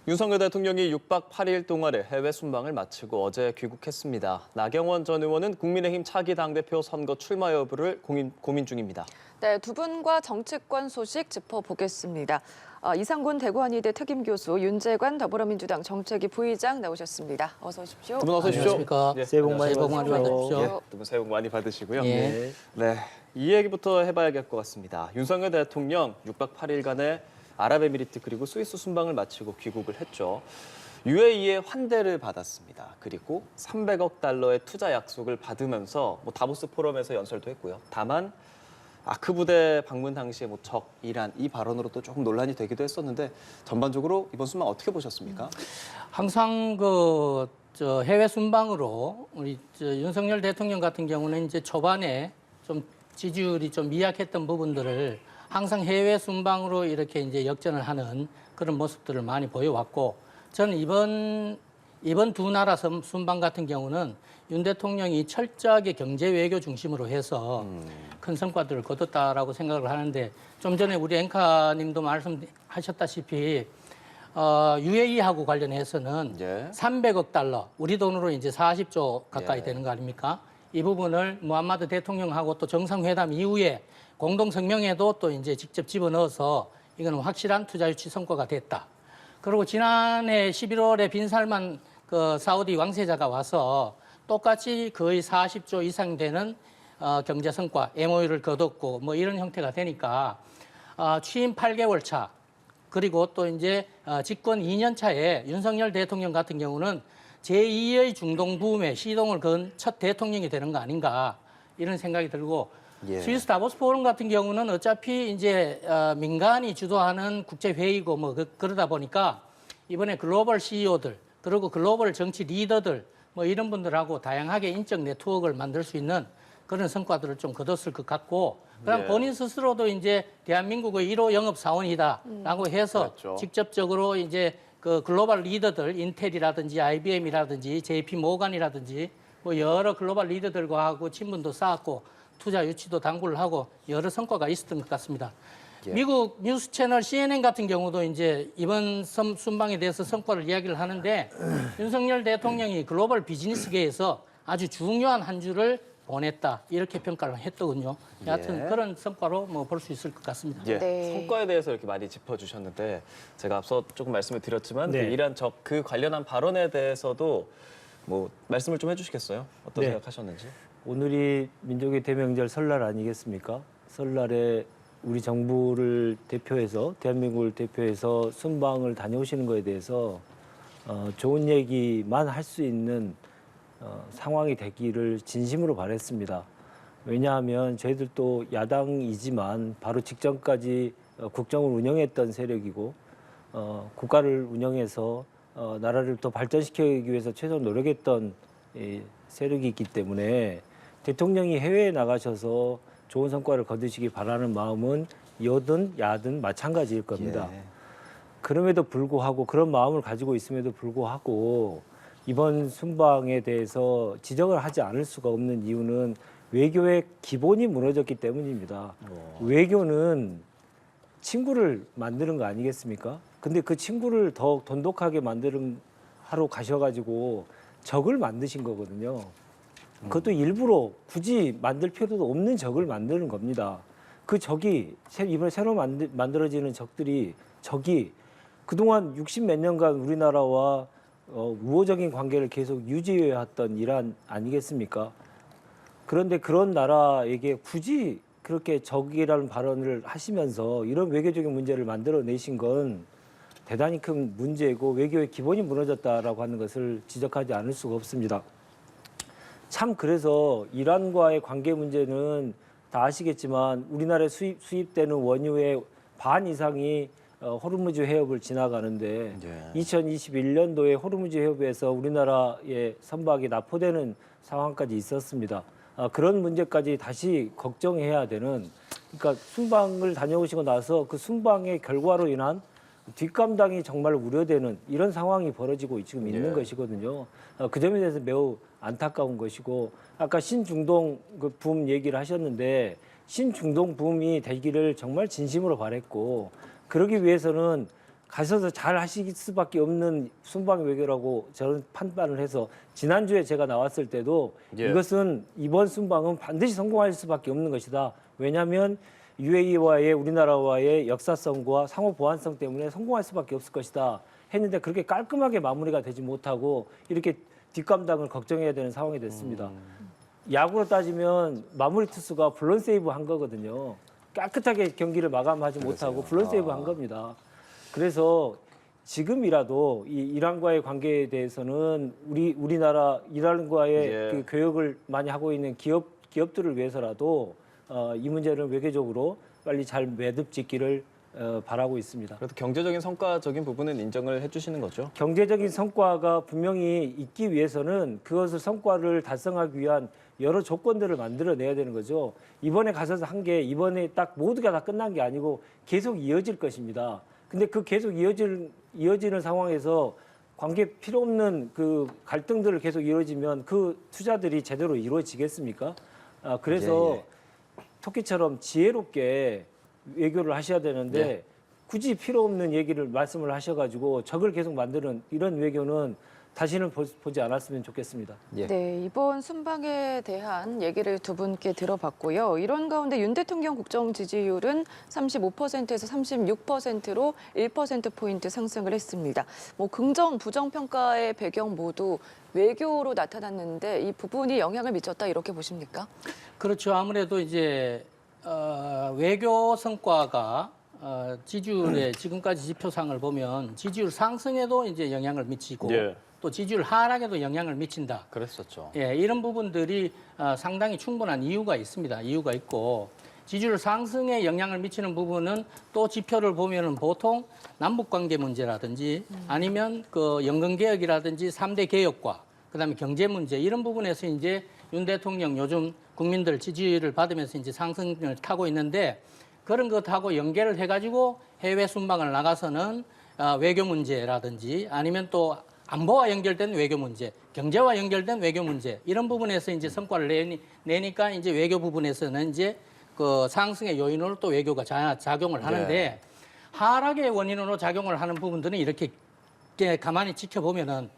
윤석열 대통령이 6박 8일 동안의 해외 순방을 마치고 어제 귀국했습니다. 나경원 전 의원은 국민의힘 차기 당대표 선거 출마 여부를 고민 중입니다. 네, 두 분과 정치권 소식 짚어보겠습니다. 이상곤 대구한의대 특임교수, 윤재관 더불어민주당 정책위 부의장 나오셨습니다. 어서 오십시오. 두 분 어서 오십시오. 안녕하십니까. 예, 새해 복 많이 안녕하세요. 받으십시오. 예, 두 분 새해 복 많이 받으시고요. 예. 네, 이 얘기부터 해봐야 될 것 같습니다. 윤석열 대통령 6박 8일간의 아랍에미리트 그리고 스위스 순방을 마치고 귀국을 했죠. UAE의 환대를 받았습니다. 그리고 300억 달러의 투자 약속을 받으면서 다보스 포럼에서 연설도 했고요. 다만 아크 부대 방문 당시에 적, 이란 이 발언으로 또 조금 논란이 되기도 했었는데 전반적으로 이번 순방 어떻게 보셨습니까? 항상 해외 순방으로 우리 윤석열 대통령 같은 경우는 이제 초반에 좀 지지율이 좀 미약했던 부분들을 항상 해외 순방으로 이렇게 이제 역전을 하는 그런 모습들을 많이 보여왔고, 저는 이번 두 나라 순방 같은 경우는 윤 대통령이 철저하게 경제 외교 중심으로 해서 큰 성과들을 거뒀다라고 생각을 하는데, 좀 전에 우리 앵커님도 말씀하셨다시피 UAE하고 관련해서는 예. 300억 달러, 우리 돈으로 이제 40조 가까이 되는 거 아닙니까? 이 부분을 무함마드 대통령하고 또 정상회담 이후에 공동 성명에도 또 이제 직접 집어넣어서 이거는 확실한 투자 유치 성과가 됐다. 그리고 지난해 11월에 빈살만 사우디 왕세자가 와서 똑같이 거의 40조 이상 되는 경제 성과, MOU를 거뒀고 이런 형태가 되니까 취임 8개월 차, 그리고 또 이제 집권 2년 차에 윤석열 대통령 같은 경우는 제2의 중동 붐에 시동을 건 첫 대통령이 되는 거 아닌가, 이런 생각이 들고, 예. 스위스 다보스 포럼 같은 경우는 어차피 이제 민간이 주도하는 국제 회의고 그러다 보니까 이번에 글로벌 CEO들 그리고 글로벌 정치 리더들 이런 분들하고 다양하게 인적 네트워크를 만들 수 있는 그런 성과들을 좀 거뒀을 것 같고, 그다음 예. 본인 스스로도 이제 대한민국의 1호 영업 사원이다라고 해서 그렇죠. 직접적으로 이제 그 글로벌 리더들, 인텔이라든지 IBM이라든지 JP 모간이라든지 여러 글로벌 리더들과 하고 친분도 쌓았고 투자 유치도 당구를 하고 여러 성과가 있었던 것 같습니다. 예. 미국 뉴스 채널 CNN 같은 경우도 이제 이번 순방에 대해서 성과를 이야기를 하는데, 윤석열 대통령이 글로벌 비즈니스계에서 아주 중요한 한 주를 보냈다, 이렇게 평가를 했더군요. 여하튼 예. 그런 성과로 볼 수 있을 것 같습니다. 예, 네. 성과에 대해서 이렇게 많이 짚어주셨는데 제가 앞서 조금 말씀을 드렸지만 네. 그 이란 적 그 관련한 발언에 대해서도 말씀을 좀 해주시겠어요? 어떤 네. 생각하셨는지? 오늘이 민족의 대명절 설날 아니겠습니까? 설날에 우리 정부를 대표해서 대한민국을 대표해서 순방을 다녀오시는 거에 대해서 좋은 얘기만 할 수 있는 상황이 되기를 진심으로 바랬습니다. 왜냐하면 저희들도 야당이지만 바로 직전까지 국정을 운영했던 세력이고 국가를 운영해서 나라를 더 발전시키기 위해서 최선을 노력했던 세력이 있기 때문에 대통령이 해외에 나가셔서 좋은 성과를 거두시기 바라는 마음은 여든 야든 마찬가지일 겁니다. 예. 그럼에도 불구하고 그런 마음을 가지고 있음에도 불구하고 이번 순방에 대해서 지적을 하지 않을 수가 없는 이유는 외교의 기본이 무너졌기 때문입니다. 외교는 친구를 만드는 거 아니겠습니까? 근데 그 친구를 더 돈독하게 하러 가셔가지고 적을 만드신 거거든요. 그것도 일부러 굳이 만들 필요도 없는 적을 만드는 겁니다. 그 적이 이번에 새로 만들어지는 적이 그동안 60몇 년간 우리나라와 우호적인 관계를 계속 유지해왔던 이란 아니겠습니까? 그런데 그런 나라에게 굳이 그렇게 적이라는 발언을 하시면서 이런 외교적인 문제를 만들어내신 건 대단히 큰 문제고 외교의 기본이 무너졌다라고 하는 것을 지적하지 않을 수가 없습니다. 참 그래서 이란과의 관계 문제는 다 아시겠지만 우리나라에 수입되는 원유의 반 이상이 호르무즈 해협을 지나가는데 예. 2021년도에 호르무즈 해협에서 우리나라의 선박이 납포되는 상황까지 있었습니다. 그런 문제까지 다시 걱정해야 되는, 그러니까 순방을 다녀오시고 나서 그 순방의 결과로 인한 뒷감당이 정말 우려되는 이런 상황이 벌어지고 지금 있는 예. 것이거든요. 그 점에 대해서 매우 안타까운 것이고, 아까 신중동 붐 얘기를 하셨는데 신중동 붐이 되기를 정말 진심으로 바랬고, 그러기 위해서는 가셔서 잘 하실 수밖에 없는 순방 외교라고 저는 판단을 해서 지난주에 제가 나왔을 때도 예. 이것은 이번 순방은 반드시 성공할 수밖에 없는 것이다. 왜냐하면 UAE와의 우리나라와의 역사성과 상호 보안성 때문에 성공할 수밖에 없을 것이다 했는데 그렇게 깔끔하게 마무리가 되지 못하고 이렇게 뒷감당을 걱정해야 되는 상황이 됐습니다. 야구로 따지면 마무리 투수가 블론 세이브 한 거거든요. 깨끗하게 경기를 마감하지 못하고 블론 세이브 한 겁니다. 그래서 지금이라도 이 이란과의 관계에 대해서는 우리나라 이란과의 예. 그 교역을 많이 하고 있는 기업들을 위해서라도 이 문제를 외교적으로 빨리 잘 매듭 짓기를 바라고 있습니다. 그래도 경제적인 성과적인 부분은 인정을 해주시는 거죠? 경제적인 성과가 분명히 있기 위해서는 그것을 성과를 달성하기 위한 여러 조건들을 만들어내야 되는 거죠. 이번에 가서 한 게 이번에 딱 모두가 다 끝난 게 아니고 계속 이어질 것입니다. 근데 그 계속 이어지는 상황에서 관계 필요 없는 그 갈등들을 계속 이루어지면 그 투자들이 제대로 이루어지겠습니까? 그래서 토끼처럼 지혜롭게 외교를 하셔야 되는데 예. 굳이 필요 없는 얘기를 말씀을 하셔가지고 적을 계속 만드는 이런 외교는 다시는 보지 않았으면 좋겠습니다. 예. 네, 이번 순방에 대한 얘기를 두 분께 들어봤고요. 이런 가운데 윤 대통령 국정 지지율은 35%에서 36%로 1%포인트 상승을 했습니다. 뭐 긍정, 부정 평가의 배경 모두 외교로 나타났는데 이 부분이 영향을 미쳤다 이렇게 보십니까? 그렇죠. 아무래도 이제 외교 성과가 지지율의 지금까지 지표상을 보면 지지율 상승에도 이제 영향을 미치고 예. 또 지지율 하락에도 영향을 미친다. 그랬었죠. 예, 이런 부분들이 상당히 충분한 이유가 있습니다. 이유가 있고 지지율 상승에 영향을 미치는 부분은 또 지표를 보면은 보통 남북 관계 문제라든지 아니면 그 연금 개혁이라든지 3대 개혁과 그다음에 경제 문제 이런 부분에서 이제 윤 대통령 요즘 국민들 지지를 받으면서 이제 상승을 타고 있는데 그런 것하고 연계를 해가지고 해외 순방을 나가서는 외교 문제라든지 아니면 또 안보와 연결된 외교 문제, 경제와 연결된 외교 문제 이런 부분에서 이제 성과를 내니까 이제 외교 부분에서는 이제 그 상승의 요인으로 또 외교가 작용을 하는데 하락의 원인으로 작용을 하는 부분들은 이렇게 가만히 지켜보면은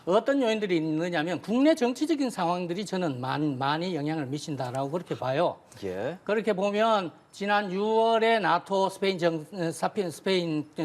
어떤 요인들이 있느냐면 국내 정치적인 상황들이 저는 많이 영향을 미친다라고 그렇게 봐요. 예. 그렇게 보면 지난 6월에 나토 스페인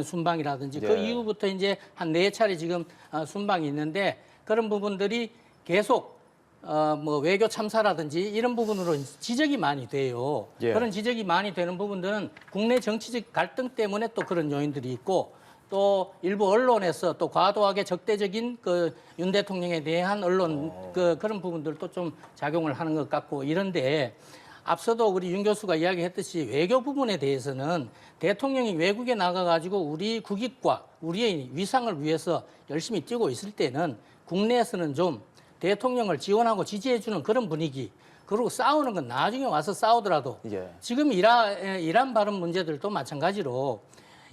순방이라든지 그 예. 이후부터 이제 한 4차례 지금 순방이 있는데 그런 부분들이 계속 뭐 외교 참사라든지 이런 부분으로 지적이 많이 돼요. 예. 그런 지적이 많이 되는 부분들은 국내 정치적 갈등 때문에 또 그런 요인들이 있고 또 일부 언론에서 또 과도하게 적대적인 그 윤 대통령에 대한 언론 그런 부분들도 좀 작용을 하는 것 같고 이런데 앞서도 우리 윤 교수가 이야기했듯이 외교 부분에 대해서는 대통령이 외국에 나가가지고 우리 국익과 우리의 위상을 위해서 열심히 뛰고 있을 때는 국내에서는 좀 대통령을 지원하고 지지해주는 그런 분위기 그리고 싸우는 건 나중에 와서 싸우더라도 예. 지금 이란 발언 문제들도 마찬가지로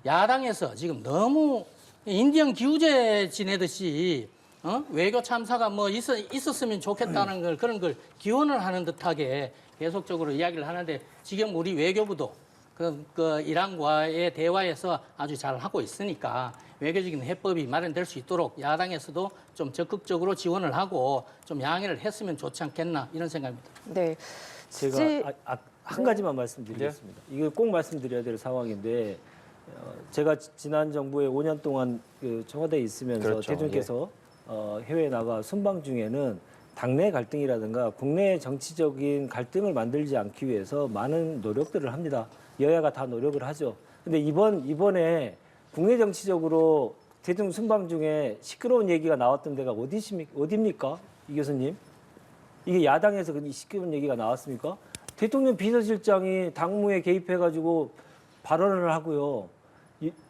야당에서 지금 너무 인디언 기우제 지내듯이 외교 참사가 뭐 있었으면 좋겠다는 걸 그런 걸 기원을 하는 듯하게 계속적으로 이야기를 하는데 지금 우리 외교부도 그 이란과의 대화에서 아주 잘 하고 있으니까 외교적인 해법이 마련될 수 있도록 야당에서도 좀 적극적으로 지원을 하고 좀 양해를 했으면 좋지 않겠나 이런 생각입니다. 네. 제가 한 가지만 말씀드리겠습니다. 이거 꼭 말씀드려야 될 상황인데 제가 지난 정부에 5년 동안 그 청와대에 있으면서 그렇죠. 대통령께서 해외에 나가 순방 중에는 당내 갈등이라든가 국내 정치적인 갈등을 만들지 않기 위해서 많은 노력들을 합니다. 여야가 다 노력을 하죠. 근데 이번에 국내 정치적으로 대통령 순방 중에 시끄러운 얘기가 나왔던 데가 어디입니까? 이 교수님? 이게 야당에서 그 시끄러운 얘기가 나왔습니까? 대통령 비서실장이 당무에 개입해가지고 발언을 하고요.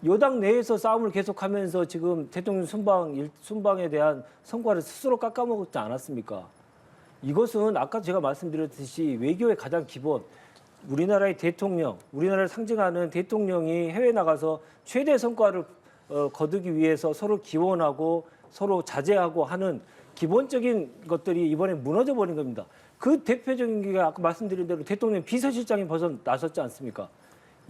여당 내에서 싸움을 계속하면서 지금 대통령 순방에 대한 성과를 스스로 깎아먹지 않았습니까? 이것은 아까 제가 말씀드렸듯이 외교의 가장 기본, 우리나라의 대통령, 우리나라를 상징하는 대통령이 해외 나가서 최대 성과를 거두기 위해서 서로 기원하고 서로 자제하고 하는 기본적인 것들이 이번에 무너져 버린 겁니다. 그 대표적인 게 아까 말씀드린 대로 대통령 비서실장이 벌써 나섰지 않습니까?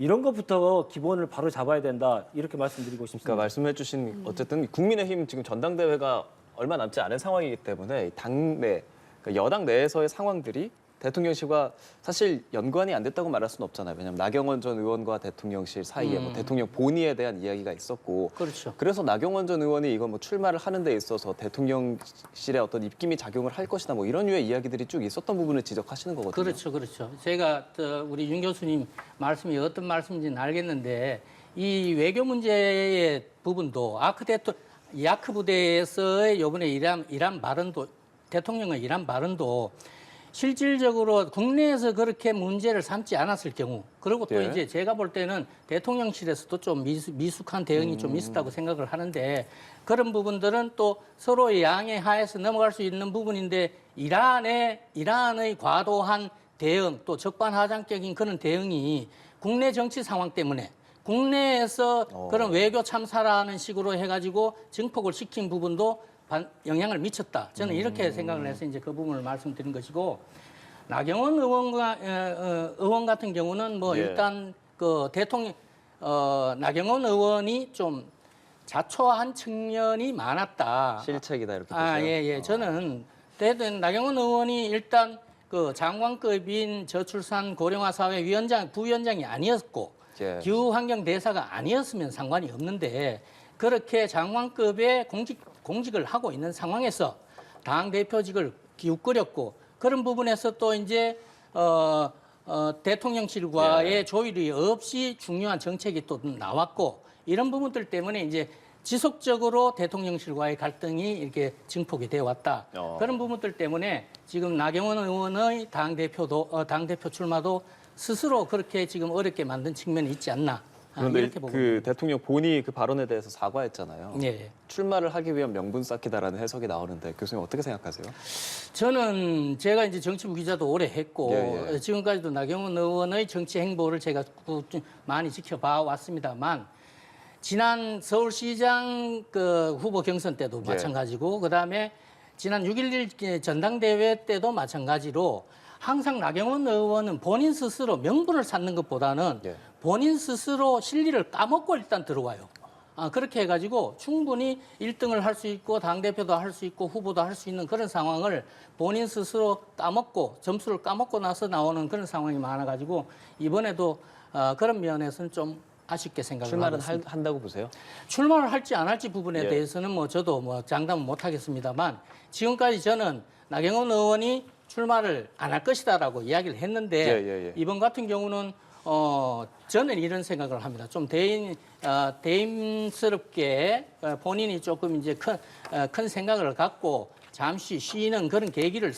이런 것부터 기본을 바로 잡아야 된다 이렇게 말씀드리고 싶습니다. 그러니까 말씀해주신 어쨌든 국민의힘 지금 전당대회가 얼마 남지 않은 상황이기 때문에 이 당내 그러니까 여당 내에서의 상황들이 대통령실과 사실 연관이 안 됐다고 말할 수는 없잖아요. 왜냐하면 나경원 전 의원과 대통령실 사이에 뭐 대통령 본의에 대한 이야기가 있었고, 그렇죠. 그래서 나경원 전 의원이 이거 뭐 출마를 하는 데 있어서 대통령실의 어떤 입김이 작용을 할 것이다 뭐 이런 류의 이야기들이 쭉 있었던 부분을 지적하시는 거거든요. 그렇죠, 그렇죠. 제가 우리 윤 교수님 말씀이 어떤 말씀인지는 알겠는데 이 외교 문제의 부분도 이 아크 부대에서의 이번에 이란 발언도 대통령의 이란 발언도 실질적으로 국내에서 그렇게 문제를 삼지 않았을 경우, 그리고 또 예. 이제 제가 볼 때는 대통령실에서도 좀 미숙한 대응이 좀 있었다고 생각을 하는데, 그런 부분들은 또 서로의 양해 하에서 넘어갈 수 있는 부분인데, 이란의 과도한 대응, 또 적반하장적인 그런 대응이 국내 정치 상황 때문에 국내에서 그런 외교 참사라는 식으로 해가지고 증폭을 시킨 부분도 영향을 미쳤다. 저는 이렇게 생각을 해서 이제 그 부분을 말씀드린 것이고, 나경원 의원 같은 경우는 뭐 예. 일단 그 나경원 의원이 좀 자초한 측면이 많았다. 실책이다 이렇게 보세요. 예. 저는 나경원 의원이 일단 그 장관급인 저출산 고령화 사회 부위원장이 아니었고 예. 기후환경 대사가 아니었으면 상관이 없는데, 그렇게 장관급의 공직을 하고 있는 상황에서 당 대표직을 기웃거렸고, 그런 부분에서 또 이제 대통령실과의 조율이 없이 중요한 정책이 또 나왔고, 이런 부분들 때문에 이제 지속적으로 대통령실과의 갈등이 이렇게 증폭이 되어 왔다. 그런 부분들 때문에 지금 나경원 의원의 당 대표 출마도 스스로 그렇게 지금 어렵게 만든 측면이 있지 않나. 그런데 이렇게 보고 그 대통령 본인이 그 발언에 대해서 사과했잖아요. 예. 출마를 하기 위한 명분 쌓기다라는 해석이 나오는데 교수님 어떻게 생각하세요? 저는 제가 이제 정치부 기자도 오래 했고 예. 지금까지도 나경원 의원의 정치 행보를 제가 많이 지켜봐 왔습니다만, 지난 서울시장 그 후보 경선 때도 예. 마찬가지고, 그다음에 지난 6.11 전당대회 때도 마찬가지로 항상 나경원 의원은 본인 스스로 명분을 쌓는 것보다는 예. 본인 스스로 실리를 까먹고 일단 들어와요. 그렇게 해가지고 충분히 1등을 할 수 있고 당대표도 할 수 있고 후보도 할 수 있는 그런 상황을 본인 스스로 까먹고 점수를 까먹고 나서 나오는 그런 상황이 많아가지고, 이번에도 그런 면에서는 좀 아쉽게 생각을 하고 출마는 있습니다. 한다고 보세요? 출마를 할지 안 할지 부분에 예. 대해서는 뭐 저도 뭐 장담은 못 하겠습니다만, 지금까지 저는 나경원 의원이 출마를 안 할 것이다라고 이야기를 했는데, 예. 이번 같은 경우는 저는 이런 생각을 합니다. 좀 대임스럽게 본인이 조금 이제 큰 생각을 갖고 잠시 쉬는 그런 계기를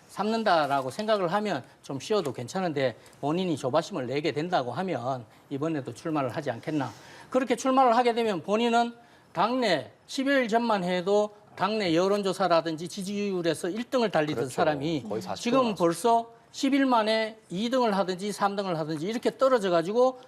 삼는다라고 생각을 하면 좀 쉬어도 괜찮은데, 본인이 조바심을 내게 된다고 하면 이번에도 출마를 하지 않겠나. 그렇게 출마를 하게 되면 본인은 당내 10여일 전만 해도 당내 여론조사라든지 지지율에서 1등을 달리던 그렇죠. 사람이 거의 40% 지금 나왔어요. 벌써 10일 만에 2등을 하든지 3등을 하든지 이렇게 떨어져가지고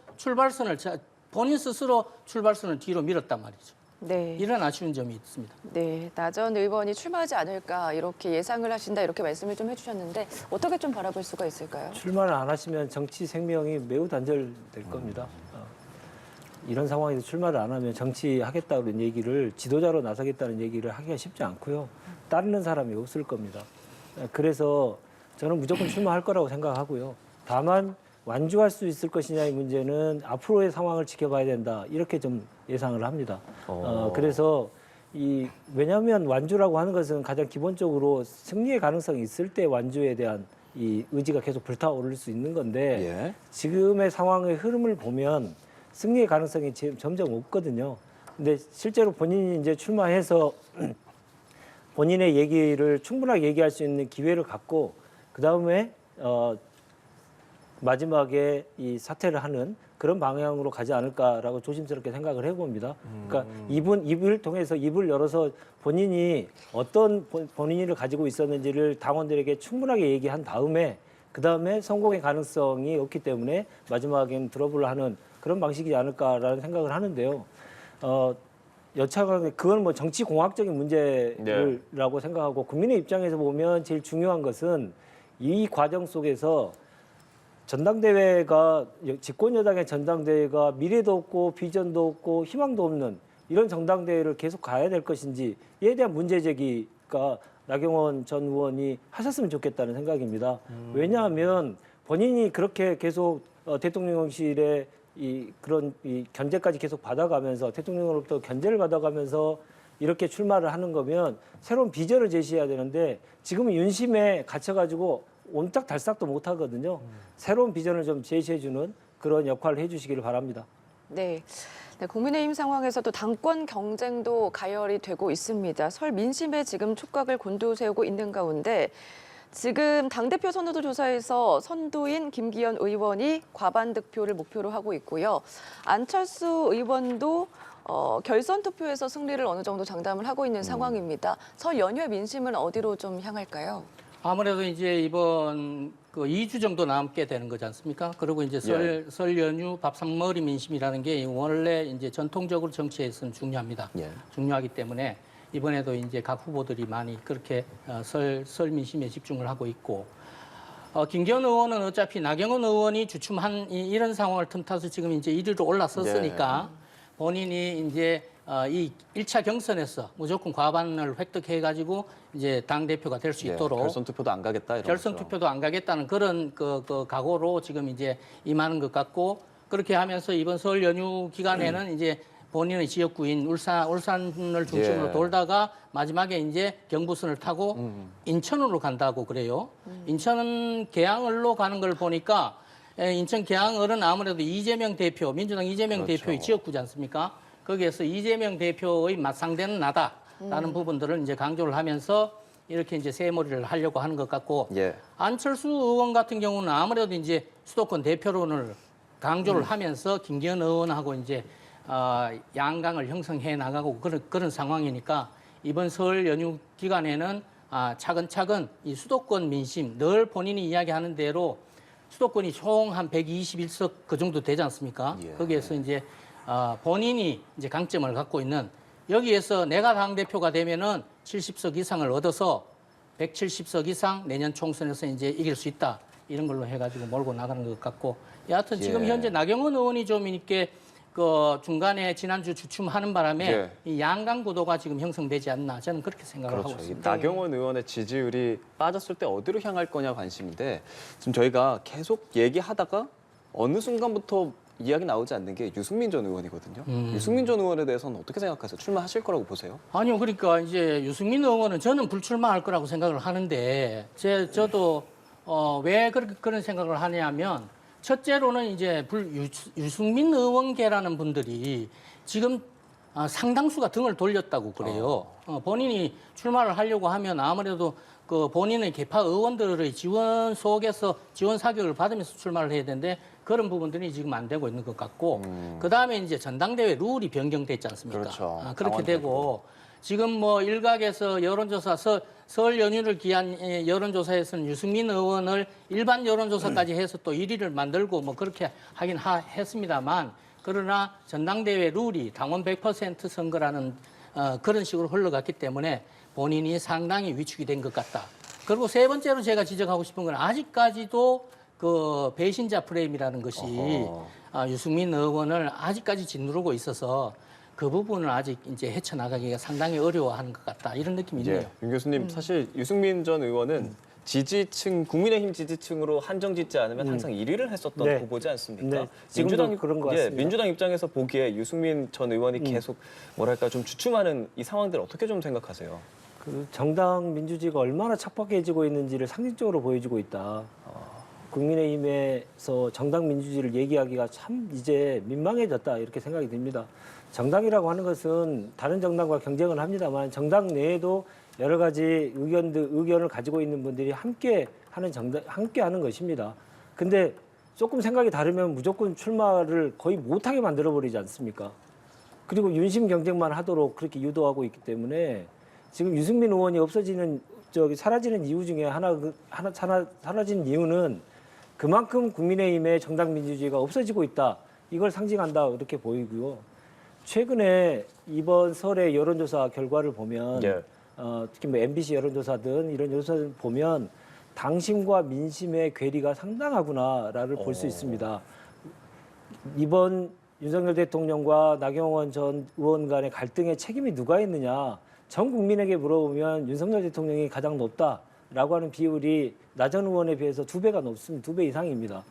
본인 스스로 출발선을 뒤로 밀었단 말이죠. 네. 이런 아쉬운 점이 있습니다. 네, 나 전 의원이 출마하지 않을까 이렇게 예상을 하신다 이렇게 말씀을 좀 해주셨는데 어떻게 좀 바라볼 수가 있을까요? 출마를 안 하시면 정치 생명이 매우 단절될 겁니다. 이런 상황에서 출마를 안 하면 정치하겠다는 얘기를, 지도자로 나서겠다는 얘기를 하기가 쉽지 않고요. 따르는 사람이 없을 겁니다. 그래서 저는 무조건 출마할 거라고 생각하고요. 다만 완주할 수 있을 것이냐의 문제는 앞으로의 상황을 지켜봐야 된다. 이렇게 좀 예상을 합니다. 그래서 왜냐하면 완주라고 하는 것은 가장 기본적으로 승리의 가능성이 있을 때 완주에 대한 이 의지가 계속 불타오를 수 있는 건데, 예. 지금의 상황의 흐름을 보면 승리의 가능성이 점점 없거든요. 근데 실제로 본인이 이제 출마해서 본인의 얘기를 충분하게 얘기할 수 있는 기회를 갖고, 그 다음에 마지막에 이 사퇴를 하는 그런 방향으로 가지 않을까라고 조심스럽게 생각을 해봅니다. 그러니까 입을 통해서 입을 열어서 본인이 어떤 본인을 가지고 있었는지를 당원들에게 충분하게 얘기한 다음에, 그 다음에 성공의 가능성이 없기 때문에 마지막엔 드롭을 하는 그런 방식이지 않을까라는 생각을 하는데요. 여차하게 그건 뭐 정치공학적인 문제라고 생각하고, 국민의 입장에서 보면 제일 중요한 것은 이 과정 속에서 전당대회가 집권 여당의 전당대회가 미래도 없고 비전도 없고 희망도 없는 이런 전당대회를 계속 가야 될 것인지에 대한 문제 제기가 나경원 전 의원이 하셨으면 좋겠다는 생각입니다. 왜냐하면 본인이 그렇게 계속 대통령실에 그런 견제까지 계속 받아가면서 대통령으로부터 견제를 받아가면서 이렇게 출마를 하는 거면 새로운 비전을 제시해야 되는데 지금은 윤심에 갇혀가지고 옴짝달싹도 못 하거든요. 새로운 비전을 좀 제시해주는 그런 역할을 해주시기를 바랍니다. 네. 네, 국민의힘 상황에서도 당권 경쟁도 가열이 되고 있습니다. 설 민심에 지금 촉각을 곤두세우고 있는 가운데 지금 당대표 선호도 조사에서 선두인 김기현 의원이 과반 득표를 목표로 하고 있고요. 안철수 의원도 결선 투표에서 승리를 어느 정도 장담을 하고 있는 상황입니다. 설 연휴의 민심은 어디로 좀 향할까요? 아무래도 이제 이번 그 2주 정도 남게 되는 거지 않습니까? 그리고 이제 설 연휴 밥상머리 민심이라는 게 원래 이제 전통적으로 정치에서는 중요합니다. 중요하기 때문에 이번에도 이제 각 후보들이 많이 그렇게 설 민심에 집중을 하고 있고, 김기현 의원은 어차피 나경원 의원이 주춤한 이런 상황을 틈타서 지금 이제 1위로 올라섰으니까 본인이 이제 이 1차 경선에서 무조건 과반을 획득해가지고 이제 당대표가 될 수 있도록 결선 투표도 안 가겠다 이런 결선 거죠. 투표도 안 가겠다는 그런 그 각오로 지금 이제 임하는 것 같고, 그렇게 하면서 이번 설 연휴 기간에는 이제 본인의 지역구인 울산을 중심으로 돌다가 마지막에 이제 경부선을 타고 인천으로 간다고 그래요. 인천 계양을로 가는 걸 보니까 인천 계양을은 아무래도 이재명 대표, 민주당 이재명 대표의 지역구지 않습니까? 거기에서 이재명 대표의 맞상대는 나다라는 부분들을 이제 강조를 하면서 이렇게 이제 세머리를 하려고 하는 것 같고, 안철수 의원 같은 경우는 아무래도 이제 수도권 대표론을 강조를 하면서 김기현 의원하고 이제 양강을 형성해 나가고 그런 상황이니까 이번 설 연휴 기간에는 차근차근 이 수도권 민심, 늘 본인이 이야기하는 대로 수도권이 총 한 121석 그 정도 되지 않습니까? 거기에서 이제 본인이 이제 강점을 갖고 있는, 여기에서 내가 당대표가 되면은 70석 이상을 얻어서 170석 이상 내년 총선에서 이제 이길 수 있다. 이런 걸로 해가지고 몰고 나가는 것 같고, 여하튼 지금 현재 나경원 의원이 좀 이렇게 그 중간에 지난주 주춤하는 바람에 이 양강 구도가 지금 형성되지 않나, 저는 그렇게 생각을 하고 있습니다. 나경원 의원의 지지율이 빠졌을 때 어디로 향할 거냐 관심인데, 지금 저희가 계속 얘기하다가 어느 순간부터 이야기 나오지 않는 게 유승민 전 의원이거든요. 유승민 전 의원에 대해서는 어떻게 생각하세요? 출마하실 거라고 보세요? 아니요, 그러니까 이제 유승민 의원은 저는 불출마할 거라고 생각을 하는데, 저도 왜 그런 생각을 하냐면, 첫째로는 이제 유승민 의원계라는 분들이 지금 상당수가 등을 돌렸다고 그래요. 본인이 출마를 하려고 하면 아무래도 그 본인의 계파 의원들의 지원 속에서 지원 사격을 받으면서 출마를 해야 되는데 그런 부분들이 지금 안 되고 있는 것 같고, 그 다음에 이제 전당대회 룰이 변경됐지 않습니까? 그렇죠. 그렇게 되고, 지금 뭐 일각에서 여론조사 설 연휴를 기한 여론조사에서는 유승민 의원을 일반 여론조사까지 해서 또 1위를 만들고 뭐 그렇게 하긴 했습니다만, 그러나 전당대회 룰이 당원 100% 선거라는 그런 식으로 흘러갔기 때문에 본인이 상당히 위축이 된 것 같다. 그리고 세 번째로 제가 지적하고 싶은 건 아직까지도 그 배신자 프레임이라는 것이 유승민 의원을 아직까지 짓누르고 있어서 그 부분을 아직 이제 헤쳐나가기가 상당히 어려워하는 것 같다, 이런 느낌이 있네요. 윤 교수님, 사실 유승민 전 의원은 지지층, 국민의힘 지지층으로 한정짓지 않으면 항상 1위를 했었던 후보지 않습니까? 네, 지금도 그런 것 같습니다. 민주당 입장에서 보기에 유승민 전 의원이 계속 뭐랄까 좀 주춤하는 이 상황들 어떻게 좀 생각하세요? 그 정당 민주주의가 얼마나 척박해지고 있는지를 상징적으로 보여주고 있다. 국민의힘에서 정당 민주주의를 얘기하기가 참 이제 민망해졌다, 이렇게 생각이 듭니다. 정당이라고 하는 것은 다른 정당과 경쟁을 합니다만 정당 내에도 여러 가지 의견을 가지고 있는 분들이 함께 하는 것입니다. 근데 조금 생각이 다르면 무조건 출마를 거의 못하게 만들어버리지 않습니까? 그리고 윤심 경쟁만 하도록 그렇게 유도하고 있기 때문에 지금 유승민 의원이 사라지는 이유 중에 사라진 이유는 그만큼 국민의힘의 정당 민주주의가 없어지고 있다, 이걸 상징한다, 이렇게 보이고요. 최근에 이번 설의 여론조사 결과를 보면 특히 뭐 MBC 여론조사든 이런 조사를 보면 당심과 민심의 괴리가 상당하구나를 볼 수 있습니다. 이번 윤석열 대통령과 나경원 전 의원 간의 갈등의 책임이 누가 있느냐. 전 국민에게 물어보면 윤석열 대통령이 가장 높다라고 하는 비율이 나 전 의원에 비해서 2배가 높습니다. 2배 이상입니다.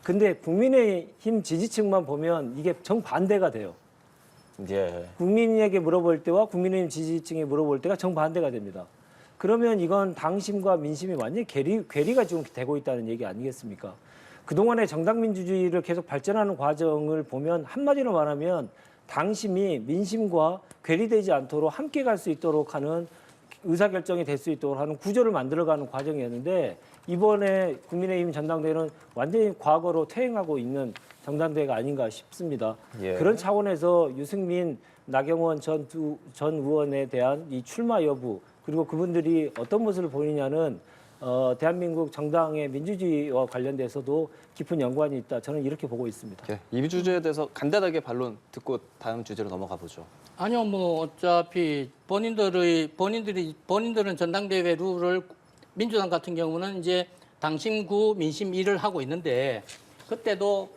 근데 국민의힘 지지층만 보면 이게 정반대가 돼요. 예. 국민에게 물어볼 때와 국민의힘 지지층에 물어볼 때가 정반대가 됩니다. 그러면 이건 당심과 민심이 완전히 괴리가 지금 되고 있다는 얘기 아니겠습니까? 그동안의 정당민주주의를 계속 발전하는 과정을 보면 한마디로 말하면 당심이 민심과 괴리되지 않도록 함께 갈 수 있도록 하는 의사결정이 될 수 있도록 하는 구조를 만들어가는 과정이었는데 이번에 국민의힘 전당대회는 완전히 과거로 퇴행하고 있는 전당대회가 아닌가 싶습니다. 예. 그런 차원에서 유승민, 나경원 전 의원에 대한 이 출마 여부 그리고 그분들이 어떤 모습을 보이냐는 대한민국 정당의 민주주의와 관련돼서도 깊은 연관이 있다. 저는 이렇게 보고 있습니다. 예. 이 주제에 대해서 간단하게 반론 듣고 다음 주제로 넘어가 보죠. 아니요, 뭐 어차피 본인들은 전당대회 룰을 민주당 같은 경우는 이제 당심구 민심 1을 하고 있는데 그때도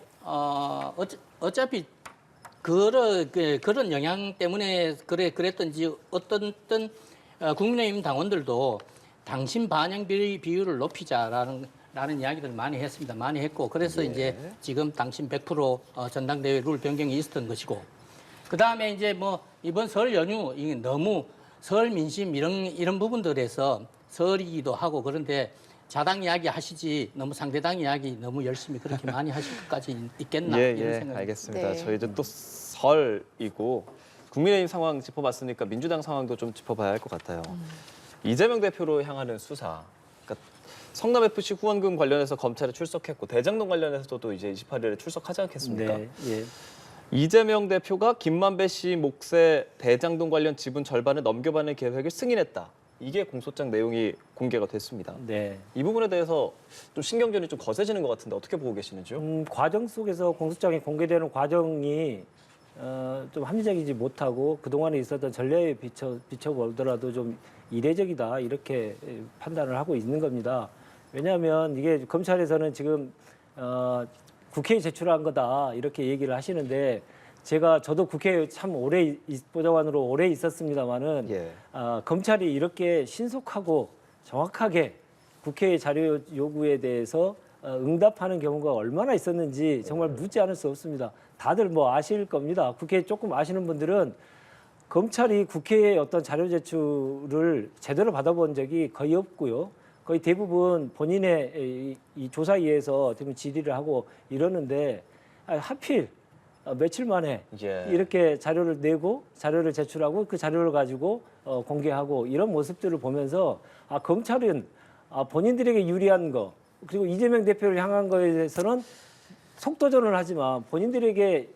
어차피 그런 영향 때문에 그랬던지 어떤 국민의힘 당원들도 당심 반영 비율을 높이자라는 이야기들을 많이 했습니다. 많이 했고 그래서 이제 지금 당심 100% 전당대회 룰 변경이 있었던 것이고 그 다음에 이제 뭐 이번 설 연휴 이게 너무 설 민심 이런 부분들에서 설이기도 하고 그런데 자당 이야기 하시지 너무 상대당 이야기 너무 열심히 그렇게 많이 하실 것까지 있겠나 이런 생각이 알겠습니다. 네. 저희 이제 또 설이고 국민의힘 상황 짚어봤으니까 민주당 상황도 좀 짚어봐야 할 것 같아요. 이재명 대표로 향하는 수사. 그러니까 성남 FC 후원금 관련해서 검찰에 출석했고 대장동 관련해서도 이제 28일에 출석하지 않겠습니까? 네, 예. 이재명 대표가 김만배 씨 몫의 대장동 관련 지분 절반을 넘겨받는 계획을 승인했다. 이게 공소장 내용이 공개가 됐습니다. 네. 이 부분에 대해서 좀 신경전이 좀 거세지는 것 같은데 어떻게 보고 계시는지요? 과정 속에서 공소장이 공개되는 과정이 좀 합리적이지 못하고 그동안에 있었던 전례에 비춰보더라도 좀 이례적이다 이렇게 판단을 하고 있는 겁니다. 왜냐하면 이게 검찰에서는 지금 국회에 제출한 거다 이렇게 얘기를 하시는데 저도 국회에 참 보좌관으로 오래 있었습니다마는 예. 검찰이 이렇게 신속하고 정확하게 국회의 자료 요구에 대해서 응답하는 경우가 얼마나 있었는지 정말 묻지 않을 수 없습니다. 다들 뭐 아실 겁니다. 국회 조금 아시는 분들은 검찰이 국회에 어떤 자료 제출을 제대로 받아본 적이 거의 없고요. 거의 대부분 본인의 이 조사위에서 대부분 질의를 하고 이러는데 하필 며칠 만에 예. 이렇게 자료를 내고 자료를 제출하고 그 자료를 가지고 공개하고 이런 모습들을 보면서 검찰은 본인들에게 유리한 거 그리고 이재명 대표를 향한 거에 대해서는 속도전을 하지만 본인들에게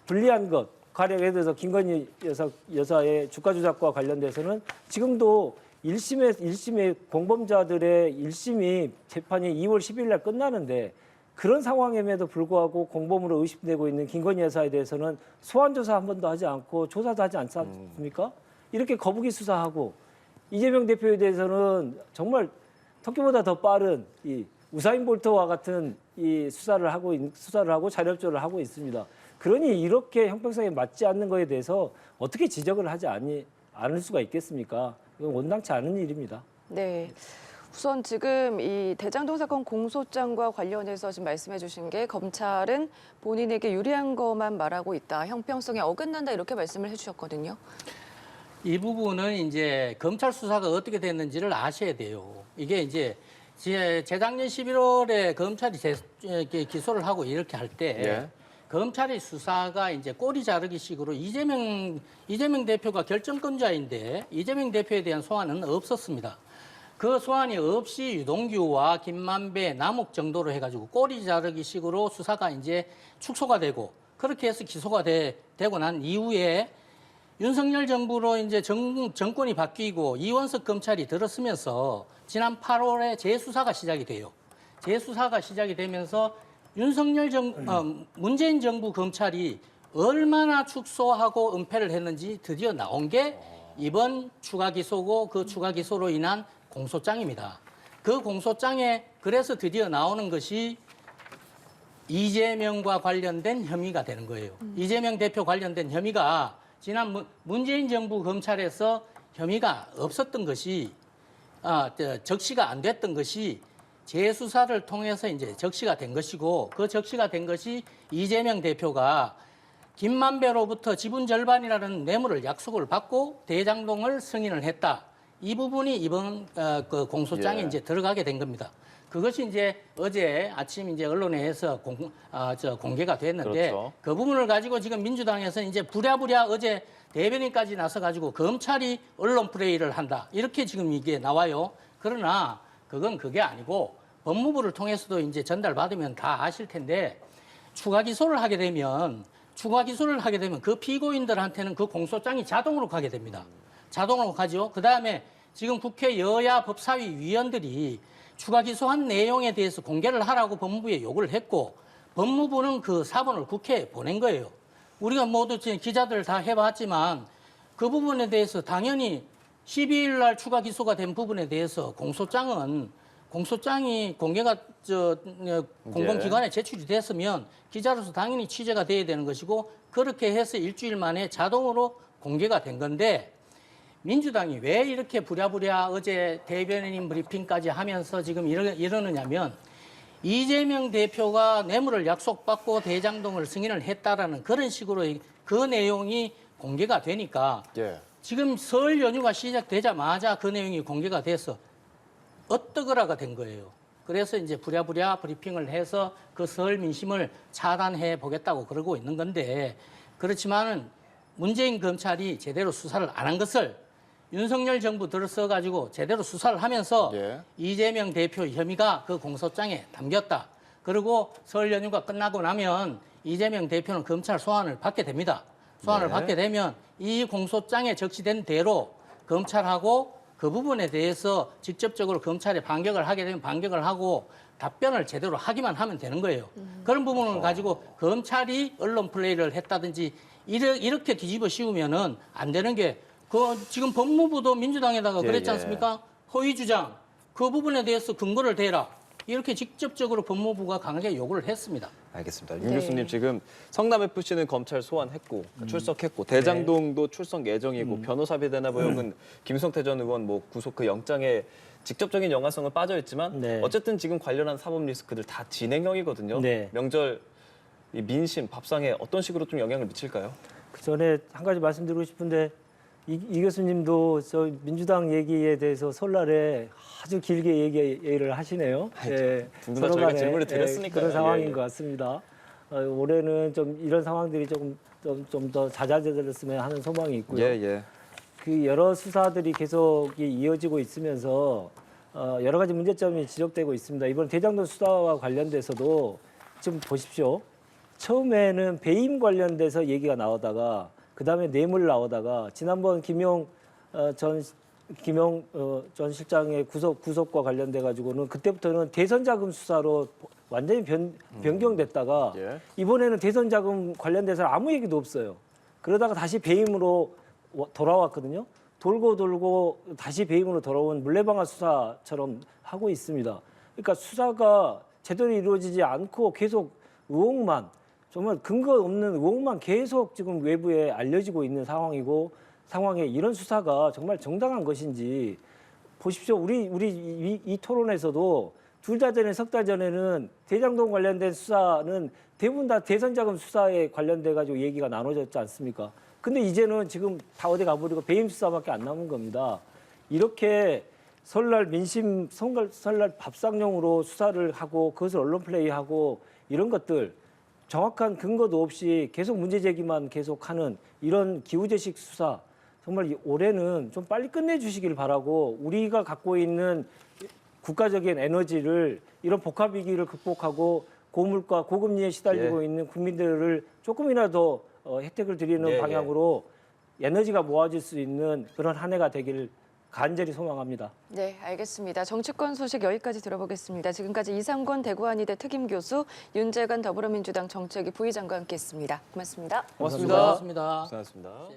불리한 것 가령 예를 들어서 김건희 여사의 주가 조작과 관련돼서는 지금도 1심의 공범자들의 1심이 재판이 2월 10일 날 끝나는데 그런 상황임에도 불구하고 공범으로 의심되고 있는 김건희 여사에 대해서는 소환 조사 한 번도 하지 않고 조사도 하지 않지 않습니까? 이렇게 거북이 수사하고 이재명 대표에 대해서는 정말 터키보다 더 빠른 이 우사인 볼트와 같은 이 수사를 하고 자료 협조를 하고 있습니다. 그러니 이렇게 형평성에 맞지 않는 거에 대해서 어떻게 지적을 하지 않을 수가 있겠습니까? 이건 온당치 않은 일입니다. 네. 우선 지금 이 대장동 사건 공소장과 관련해서 지금 말씀해 주신 게 검찰은 본인에게 유리한 것만 말하고 있다. 형평성에 어긋난다 이렇게 말씀을 해 주셨거든요. 이 부분은 이제 검찰 수사가 어떻게 됐는지를 아셔야 돼요. 이게 이제 재작년 11월에 검찰이 기소를 하고 이렇게 할 때 예. 검찰의 수사가 이제 꼬리 자르기 식으로 이재명 대표가 결정권자인데 이재명 대표에 대한 소환은 없었습니다. 그 소환이 없이 유동규와 김만배, 남욱 정도로 해가지고 꼬리 자르기 식으로 수사가 이제 축소가 되고 그렇게 해서 기소가 되고 난 이후에 윤석열 정부로 이제 정권이 바뀌고 이원석 검찰이 들어서면서 지난 8월에 재수사가 시작이 돼요. 재수사가 시작이 되면서 문재인 정부 검찰이 얼마나 축소하고 은폐를 했는지 드디어 나온 게 이번 추가 기소고 그 추가 기소로 인한 공소장입니다. 그 공소장에 그래서 드디어 나오는 것이 이재명과 관련된 혐의가 되는 거예요. 이재명 대표 관련된 혐의가 지난 문재인 정부 검찰에서 혐의가 없었던 것이 적시가 안 됐던 것이 재수사를 통해서 이제 적시가 된 것이고 그 적시가 된 것이 이재명 대표가 김만배로부터 지분 절반이라는 뇌물을 약속을 받고 대장동을 승인을 했다. 이 부분이 이번 그 공소장에 예. 이제 들어가게 된 겁니다. 그것이 이제 어제 아침 이제 언론에서 공개가 됐는데 그렇죠. 그 부분을 가지고 지금 민주당에서 이제 부랴부랴 어제 대변인까지 나서 가지고 검찰이 언론 플레이를 한다. 이렇게 지금 이게 나와요. 그러나 그건 그게 아니고 법무부를 통해서도 이제 전달받으면 다 아실 텐데 추가 기소를 하게 되면 그 피고인들한테는 그 공소장이 자동으로 가게 됩니다. 자동으로 가죠. 그다음에 지금 국회 여야 법사위 위원들이 추가 기소한 내용에 대해서 공개를 하라고 법무부에 요구를 했고 법무부는 그 사본을 국회에 보낸 거예요. 우리가 모두 지금 기자들 다 해봤지만 그 부분에 대해서 당연히 12일 날 추가 기소가 된 부분에 대해서 공소장이 공개가 공공기관에 제출이 됐으면 기자로서 당연히 취재가 돼야 되는 것이고 그렇게 해서 일주일 만에 자동으로 공개가 된 건데 민주당이 왜 이렇게 부랴부랴 어제 대변인 브리핑까지 하면서 지금 이러느냐면 이재명 대표가 뇌물을 약속받고 대장동을 승인을 했다라는 그런 식으로 그 내용이 공개가 되니까 예. 지금 설 연휴가 시작되자마자 그 내용이 공개가 돼서 어떠거라가 된 거예요. 그래서 이제 부랴부랴 브리핑을 해서 그 설 민심을 차단해 보겠다고 그러고 있는 건데 그렇지만은 문재인 검찰이 제대로 수사를 안 한 것을 윤석열 정부 들어서 가지고 제대로 수사를 하면서 예. 이재명 대표 혐의가 그 공소장에 담겼다. 그리고 설 연휴가 끝나고 나면 이재명 대표는 검찰 소환을 받게 됩니다. 소환을 네. 받게 되면 이 공소장에 적시된 대로 검찰하고 그 부분에 대해서 직접적으로 검찰에 반격을 하게 되면 반격을 하고 답변을 제대로 하기만 하면 되는 거예요. 그런 부분을 가지고 검찰이 언론 플레이를 했다든지 이렇게 뒤집어 씌우면은 안 되는 게 지금 법무부도 민주당에다가 예, 그랬지 예. 않습니까? 허위 주장 그 부분에 대해서 근거를 대라. 이렇게 직접적으로 법무부가 강하게 요구를 했습니다. 알겠습니다. 윤 네. 교수님 지금 성남FC는 검찰 소환했고 출석했고 대장동도 출석 예정이고 변호사비 대납 의혹은 김성태 전 의원 뭐 구속 그 영장에 직접적인 연관성은 빠져 있지만 네. 어쨌든 지금 관련한 사법 리스크들 다 진행형이거든요. 네. 명절 이 민심 밥상에 어떤 식으로 좀 영향을 미칠까요? 그 전에 한 가지 말씀드리고 싶은데 이 교수님도 저 민주당 얘기에 대해서 설날에 아주 길게 얘기를 하시네요. 예, 두 분 다 저희가 질문을 드렸으니까요. 그런 상황인 예, 예. 것 같습니다. 올해는 좀 이런 상황들이 좀 더 잦아들었으면 하는 소망이 있고요. 예. 그 여러 수사들이 계속 이어지고 있으면서 여러 가지 문제점이 지적되고 있습니다. 이번 대장동 수사와 관련돼서도 좀 보십시오. 처음에는 배임 관련돼서 얘기가 나오다가 그다음에 뇌물 나오다가 지난번 김용 전 실장의 구속과 관련돼 가지고는 그때부터는 대선 자금 수사로 완전히 변경됐다가 예. 이번에는 대선 자금 관련돼서 아무 얘기도 없어요. 그러다가 다시 배임으로 돌아왔거든요. 돌고 다시 배임으로 돌아온 물레방아 수사처럼 하고 있습니다. 그러니까 수사가 제대로 이루어지지 않고 계속 의혹만 정말 근거 없는 의혹만 계속 지금 외부에 알려지고 있는 상황에 이런 수사가 정말 정당한 것인지 보십시오. 우리 이 토론에서도 둘 다 전에 석 달 전에는 대장동 관련된 수사는 대부분 다 대선 자금 수사에 관련돼 가지고 얘기가 나눠졌지 않습니까? 근데 이제는 지금 다 어디 가버리고 배임 수사밖에 안 남은 겁니다. 이렇게 설날 민심 설날 밥상용으로 수사를 하고 그것을 언론 플레이하고 이런 것들 정확한 근거도 없이 계속 문제 제기만 계속하는 이런 기우제식 수사 정말 올해는 좀 빨리 끝내주시길 바라고 우리가 갖고 있는 국가적인 에너지를 이런 복합 위기를 극복하고 고물가 고금리에 시달리고 있는 국민들을 조금이라도 혜택을 드리는 방향으로 에너지가 모아질 수 있는 그런 한 해가 되길 간절히 소망합니다. 네, 알겠습니다. 정치권 소식 여기까지 들어보겠습니다. 지금까지 이상권 대구한의대 특임교수, 윤재관 더불어민주당 정책위 부의장과 함께했습니다. 고맙습니다. 고맙습니다. 고맙습니다. 고생하셨습니다.